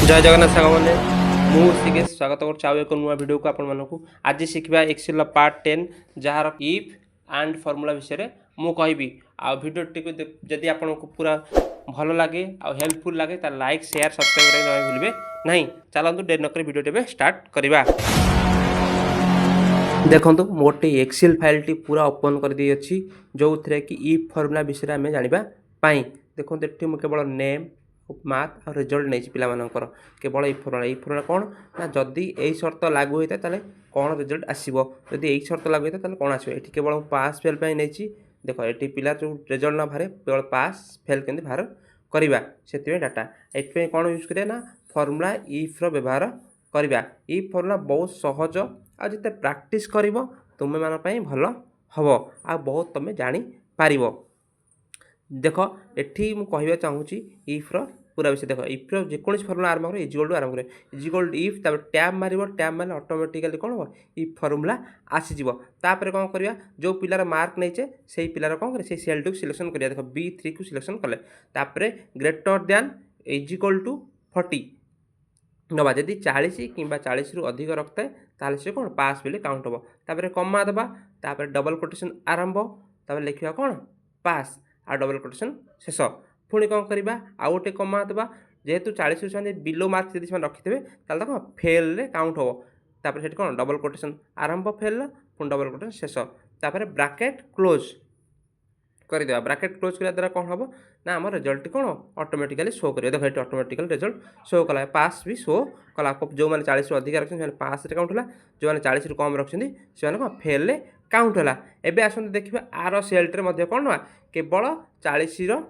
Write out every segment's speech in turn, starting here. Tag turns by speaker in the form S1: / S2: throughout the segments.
S1: जय जगन्नाथ सागमने मुझे स्वागत कर एक नुआ वीडियो को आपको आज शिखा एक्सेल पार्ट 10 जार इफ एंड फॉर्मूला विषय मु कहबी आ वीडियो टी जदि आपको पूरा भल लगे आ हेल्पफुल लगे तो लाइक शेयर सब्सक्राइब करने भूलिए नहीं। चलतु डेरी नक वीडियो टे स्टार्ट करवा। देखो मोटे एक्सेल फाइल टी पूरा ओपन कर दी अच्छी जो थे कि इफ फॉर्मूला विषय आम जानापी। देखो ये केवल नेम मार्क और रिजल्ट नहीं पिलामानकर केवल ई फॉर्मूला कौन ना जदि यही शर्त लागू होता है कौन रिजल्ट आसो जदि यही शर्त लागू होता है कौन आसो ये केवल पास फेल नहीं। देख ये पिला जो रिजल्ट ना बाहर केवल पास फेल के बाहर करवा से डाटा ये कौन यूज करें ना फॉर्मूला इफ्र व्यवहार करवा। ई फॉर्मूला बहुत सहज आ जिते प्रैक्टिस कर तुम मान भल हम आ बहुत तुम जापर। देख ये मुझे चाहूँगी इफ्र पूरा विषय देख इफ्र जेको फर्मुला आरंभ कर इजिकल टू आरंभ कर इजिकल इफ टैब मार टैब मारे ऑटोमेटिकली कौन हम इ फर्मुला आसीज। तापर कौन करवा जो पिलार मार्क नहीं से पिलार कौन कर सेल टू सिलेक्शन करिया देख B3 को सिलेक्शन कले तापर ग्रेटर दैन इजिकल टू 40 दबा जदि 40 कि 40 रु अधिक रखता है ताल से कौन पास बोले काउंट हम तापर कमा दबा तापर डबल कोटेशन आरंभ तापर लिखा कौन पास आ डबल कोटेशन शेष पुणी कौन करवा आउ गोटे कमा दबा जेहेतु 40 से बिलो मार्क जब रखिथे ताल कौन फेल रे काउंट हम तापर से कौन डबल कोटेशन आरंभ फेल पुणी डबल कोटेशन शेष तापर ब्रैकेट क्लोज करदेवा। ब्रैकेट क्लोज करने द्वारा कौन हम ना आम रिजल्ट कौन ऑटोमेटिकली शो कर देख ये ऑटोमेटिकली रिजल्ट शो कला पास भी शो कला जो मैंने 40 अधिक रखते हैं पास रे काउंट है जो मैंने 40 कम रखते से कौन फेल काउंट है। एवं आसते देखिए आर सेल्टे कौन ना केवल 40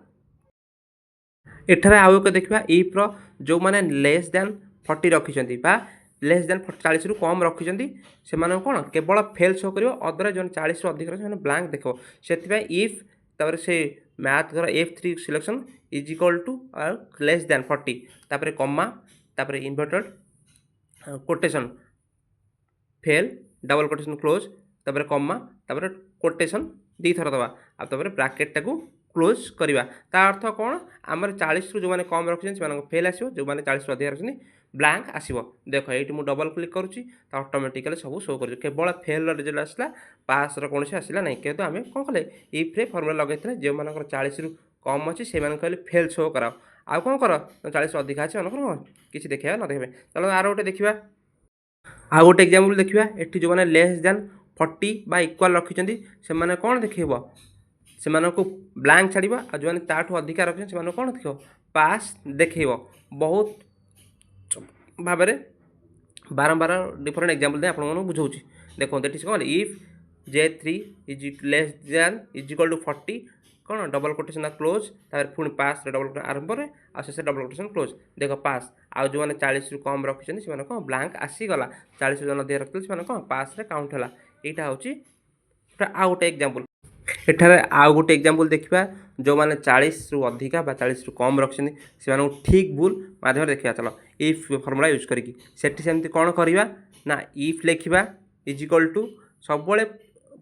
S1: एठार आउ एक देखा इफ्र जो मैंने लेस दैन 40 रखिंट लेस दैन 40 रु कम रखिंट से कौन केवल फेल शो कर अदर जो 40 रु अधिक रखते ब्लांक देख से इफ तापर से मैथ धर F3 selection is equal to less than 40 तापर कमा तापर inverted quotation fail double quotation close तापर कमा तापर कोटेशन दी थर दबा तापर ब्रैकेट टाको क्लोज करवा। ता अर्थ कौन आमर 40 रु जो मैंने कम रखिए से फेल आसो जो मैंने 40 रु अधिक रखते ब्लांक आसो देख ये मुझे डबल क्लिक करुँची ऑटोमेटिकली सब शो कर केवल फेल रिजल्ट आसला पास कौन आसला नहीं किंतु आम कौन कले इफ्रे फर्मुला लगे जो मान 40 रु कम अच्छी से कहले फेल शो कराओ आउ कौन कर 40 अधिक अच्छे मन किसी देखा न देखे। चलो आर गोटे देखा आउ गोटे एग्जाम्पल देखा ये जो मैंने लेस दैन 40 बा इक्वाल रखिंट से कौन देखेब से ब्लांक छाड़ जो मैंने ताठू अधिका रखिए से कौन देख पास देखेब बहुत भाव बारंबार डिफरेंट एग्जाम्पल दे आपको बुझाऊँ। देखो ये कौन if J3 is less than is equal to 40 कौन डबल कोटेशन क्लोज तार पुणी पास डबल कोटेशन आरंभ में शेष डबल कोटेशन क्लोज देख पास आउ जो मैंने 40 रु कम रखिंट से कौन ब्लांक आसीगला 40 रु अधिक रखते से कौन पास रे काउंट है। यहाँ हूँ आउ गोटे एग्जाम्पल एठार आउ गोटे एग्जाम्पल देखा जो मैंने 40 रु अधिका 40 रु कम रखिंट से ठीक भूल माध्यम देखा। चलो इफ फर्मुला यूज करी सेमती कौन करवा ना इफ लिखा इज इक्वल टू सब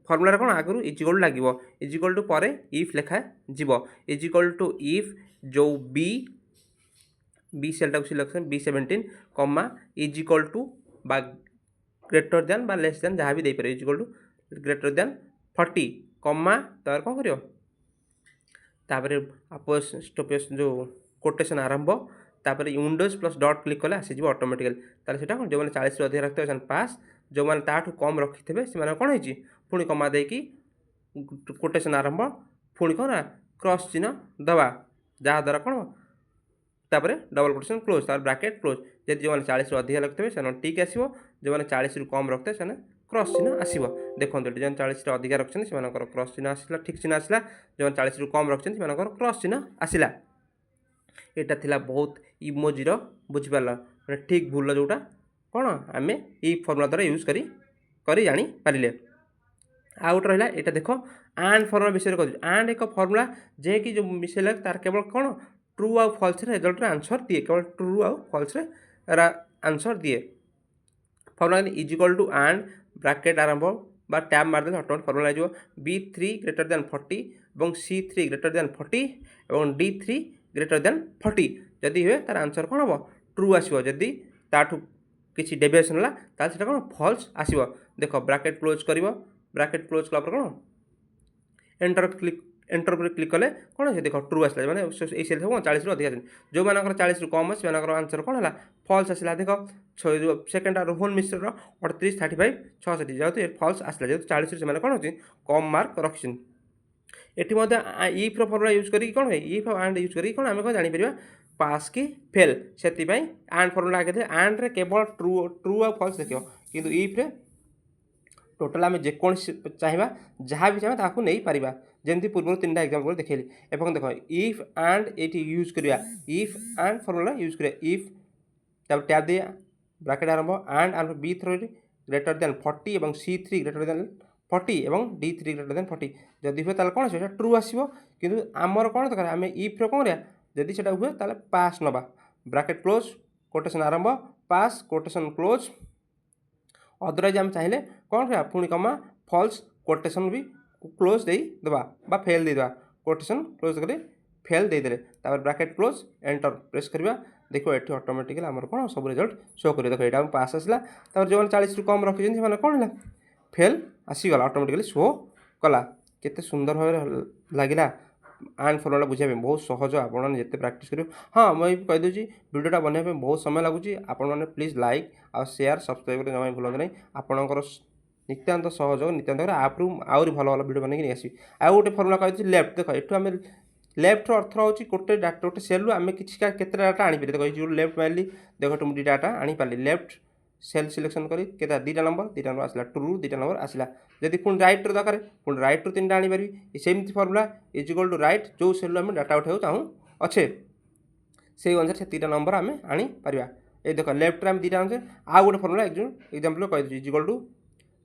S1: फर्मुला कौन आगु इज इक्वल लगे इज इक्वल टू पर इफ लेखा जीव इज इक्वल टू इफ जो बी सेल्टा selection B17 comma is equal to बा ग्रेटर दैन बा लेस दैन जहाँ भी देपर is equal to greater than 40 comma तार कौन कर स्टोपेस जो कोटेशन आरंभ तापर विंडोज प्लस डॉट क्लिक कले आसीज ऑटोमेटिकली तार से कौन जो मैंने 40 अधिक रखते हैं पास जो मैंने ताठू कम रखिथे से कौन हो पुणी कमा देकी कोटेशन आरंभ पुणी कौन क्रॉस चिन्ह दबा जहाँद्वारा कौन तापर डबल कोटेशन क्लोज तार ब्रैकेट क्लोज जब जो मैंने 40 रु अधिक रखते से टिक आसो जो मैंने 40 रु कम रखते से क्रॉस चिन्ह आसो। देखो जो 40 अधिक रखते से क्रॉस चिन्ह आसला ठीक चिन्ह आसला जो 40 रु कम रखते से क्रॉस चिन्ह आसला। यहाँ थिला बहुत इमोजीर बुझीपार मैंने ठीक भूल जोटा कौन आम ये फर्मुला द्वारा यूज करी जानी पारे। आ गोटे रहा यहाँ देख एंड फर्मुला विषय कह एंड एक फर्मुला जे कि जो मिसेल तार केवल कौन ट्रू आउ फॉल्स रिजल्ट आंसर दिए केवल ट्रू आउ फॉल्स आंसर दिए formula is equal to and bracket आरंभ बा टैब मारदे ऑटोमेटिक फर्मुला हो B3 ग्रेटर दैन 40 और C3 ग्रेटर दैन 40 और D3 ग्रेटर दैन 40 जदि हुए तार आंसर कौन हम ट्रू आसो जदि ताठू किसी डेविएशन है ताल से कौन फल्स आसो। देख ब्राकेट क्लोज कर ब्राकेट क्लोज कला कौन एंटर पर क्लिक कले कौन है देख ट्रू आसला मैंने ये सेल सब 40 रु अधिक जो मानकर 40 रु कम से आंसर कौन है फल्स आसला। देख सेकेंड रोहन मिश्र 38 35 66 जेहतु फल्स आसला जेहतु 40 से कौन हो कम मार्क रखी। एटी इफ्र फर्मुला यूज करी कौन है इफ एंड यूज करी कौन आम कौन जापर पास कि फेल से एंड फर्मुला आगे एंड रे केवल ट्रू ट्रू आ फल्स देखियो किंतु इफ्रे टोटाल आम जेकोसी चाहिए जहाँ भी चाहिए ताकू नहीं पारिबा जमती पूर्व 3टा एग्जांपल देखली एवं देख इफ एंड ये यूज करिया इफ एंड फर्मुला यूज करिया इफ टैब दिया ब्रैकेट आरंभ एंड आरंभ B3 ग्रेटर देन 40 एवं C3 ग्रेटर देन 40 एवं D3 ग्रेटर देन 40 जदि हुए ताले कौन से ट्रू आसो किंतु आमर कौन दरकार आम इफ्र कौन रहा जदि से हुए ताले पास नवा ब्रैकेट क्लोज कोटेशन आरंभ पास कोटेशन क्लोज अदरवाइज आम चाहिए कौन रहा पुणी कमा फल्स कोटेशन भी क्लोज दे देबा बा फेल दे देबा कोटेशन क्लोज कर फेल दे देले तापर ब्रैकेट क्लोज एंटर प्रेस करबा देखो ये ऑटोमेटिकली आमर कौन सब रिजल्ट शो कर देखो यहाँ पास आसला तापर जो 40 रु कम रखी से कौन है फेल आसीगला ऑटोमेटिकली शो कला केते सुंदर भाव लगिला एंड फर्मुला बुझाई बहुत सहज आपने जिते प्रैक्टिस कर। हाँ मुझे कहीदे भिडियोटा बनवाई बहुत समय लगुच आपने प्लीज लाइक आ शेयर सब्सक्राइब कर जमा भूल नहीं आपंकर नित्याନ୍ତ सहज नित्याନ୍ତ आप्रु आहरी भल भल भिडियो बनई आसि आउ गोटे फर्मुला कही लेफ्ट देख ये आम लेफ्ट अर्थ हूँ गोटे डाटा गोटे सेलू आम किसी केते डाटा आनीपारे देख जो लेफ्ट मारे देख तुम डाटा आनीपारे लेफ्ट सेल सिलेक्शन करी केता 2टा नंबर आसला ट्रू 2टा नंबर आसला जदि पुणी रईट दरकार पुणी रईट 3टा आनीपारि सेमती formula is equal to write जो सेल आम डाटा उठाऊ चाहूँ अच्छे से अनुसार से 3टा नंबर आम आनीपर ये देख लेफ्ट आम 2टा अनुसार आउ गोटे फर्मुला एग्जाम्पल कही is equal to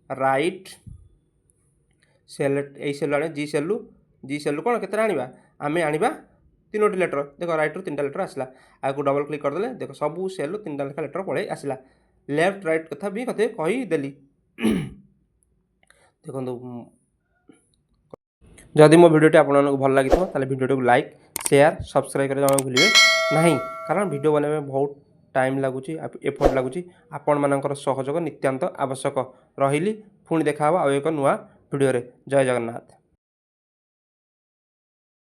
S1: write cell ये सेल आने जी सेलू कौन के आने आम आने 3टी लेटर देख रईट रू 3टा लेटर आसला आगे डबल क्लिक करदे देख सबू सेल 3टा लेखा लेटर पड़े आसला लेफ्ट राइट कथा भी कथे कहीदेली देखो जदि मो भिडियोटी आपको भल लगी ताले भिडियो को लाइक शेयर सब्सक्राइब कर जमा भूलिए नहीं कारण भिडियो बनवाई बहुत टाइम लगुच एफर्ट लगुच आपण मानकर सहयोग नित्यांत आवश्यक रही पुणी देखा आउ एक नुआ भिडियो जय जगन्नाथ।